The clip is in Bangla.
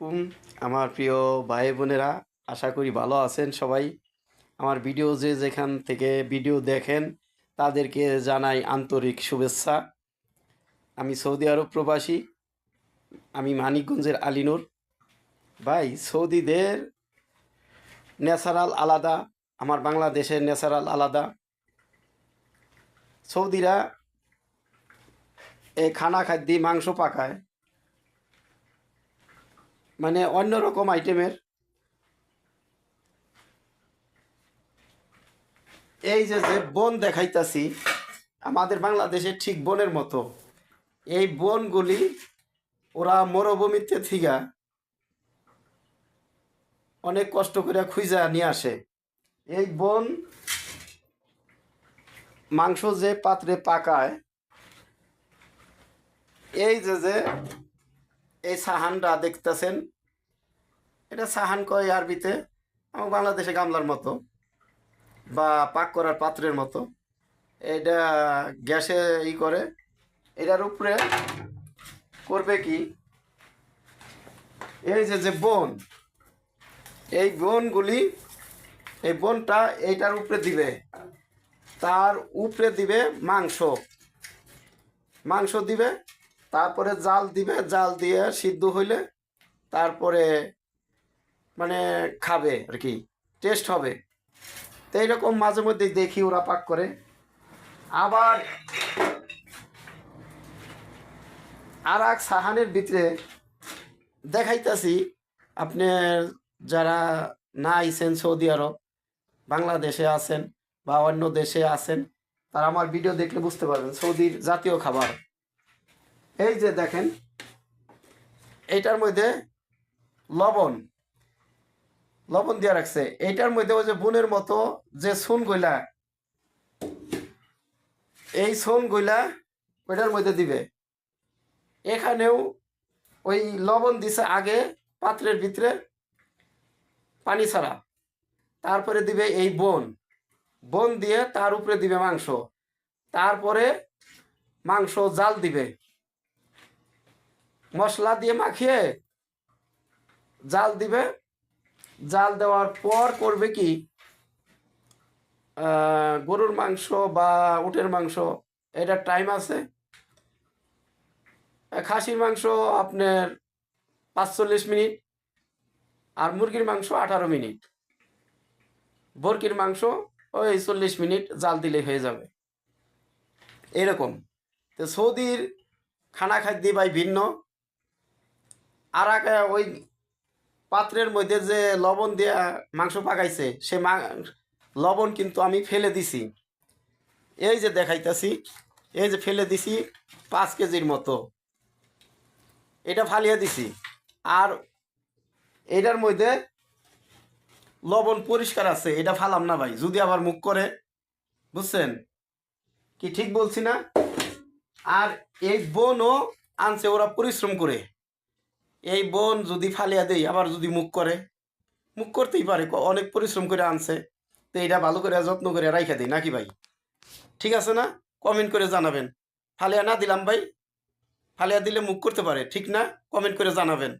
আলাইকুম আমার প্রিয় ভাই বোনেরা, আশা করি ভালো আছেন সবাই। আমার ভিডিও যে যেখান থেকে ভিডিও দেখেন তাদেরকে জানাই আন্তরিক শুভেচ্ছা। আমি সৌদি আরব প্রবাসী, আমি মানিকগঞ্জের আলিনুর। ভাই, সৌদিদের ন্যাচারাল আলাদা, আমার বাংলাদেশের ন্যাচারাল আলাদা। সৌদিরা এই খানা খাদ্য মাংস পাকায়, মানে অন্যরকম আইটেমের। এই যে যে বন দেখাইতাছি আমাদের বাংলাদেশের ঠিক বনের মতো। এই বনগুলি ওরা মরুভূমিতে থিকা অনেক কষ্ট করে খুঁজা নিয়ে আসে। এই বন মাংস যে পাত্রে পাকায়, এই যে যে এই সাহানটা দেখতেছেন, এটা সাহান কয় আরবিতে, আমার বাংলাদেশে গামলার মতো বা পাক করার পাত্রের মতো। এটা গ্যাসে করে, এটার উপরে করবে কি, এই যে যে বন, এই বনগুলি, এই বনটা এইটার উপরে দিবে, তার উপরে দিবে মাংস, মাংস দিবে, তারপরে জাল দিবে, জাল দিয়ে সিদ্ধ হইলে তারপরে মানে খাবে আর কি, টেস্ট হবে। তো এইরকম মাঝে মধ্যে দেখি ওরা পাক করে। আবার আর এক সাহানের ভিতরে দেখাইতাছি, আপনি যারা না আইছেন সৌদি আরব, বাংলাদেশে আছেন বা অন্য দেশে আছেন, তারা আমার ভিডিও দেখলে বুঝতে পারবেন সৌদির জাতীয় খাবার। এই যে দেখেন, এইটার মধ্যে লবণ লবণ দিয়ে রাখছে। এইটার মধ্যে ওই যে বোনের মতো যে সুন গইলা, এই সুন গইলা ওইটার মধ্যে দিবে। এখানেও ওই লবণ দিছে আগে পাত্রের ভিতরে পানি ছাড়া, তারপরে দিবে এই বন, বন দিয়ে তার উপরে দিবে মাংস, তারপরে মাংস জাল দিবে, মশলা দিয়ে মাখিয়ে জাল দিবে। জাল দেওয়ার পর করবে কি, গরুর মাংস বা উটের মাংস, এটার টাইম আছে। খাসির মাংস আপনার ৪৫ মিনিট, আর মুরগির মাংস ১৮ মিনিট, বরকির মাংস ওই ৪০ মিনিট জাল দিলে হয়ে যাবে এরকম। তো সৌদির খানা খাদ্য ভাই ভিন্ন। আর ওই পাত্রের মধ্যে যে লবণ দিয়ে মাংস পাকাইছে, সে লবণ কিন্তু আমি ফেলে দিছি। এই যে দেখাইতাছি, এই যে ফেলে দিছি ৫ কেজির মতো, এটা ফালিয়ে দিছি। আর এটার মধ্যে লবণ পরিষ্কার আছে, এটা ফালাম না ভাই, যদি আবার মুখ করে, বুঝছেন কি ঠিক বলছি না? আর এই বনও আনছে ওরা পরিশ্রম করে। এই বন যদি ফালিয়া দেই, আবার যদি মুখ করে, মুখ করতেই পারে, অনেক পরিশ্রম করে আনছে। তো এটা ভালো করে যত্ন করে রাইখা দিই নাকি ভাই? ঠিক আছে না? কমেন্ট করে জানাবেন। ফালিয়া না দিলাম ভাই, ফালিয়া দিলে মুখ করতে পারে, ঠিক না? কমেন্ট করে জানাবেন।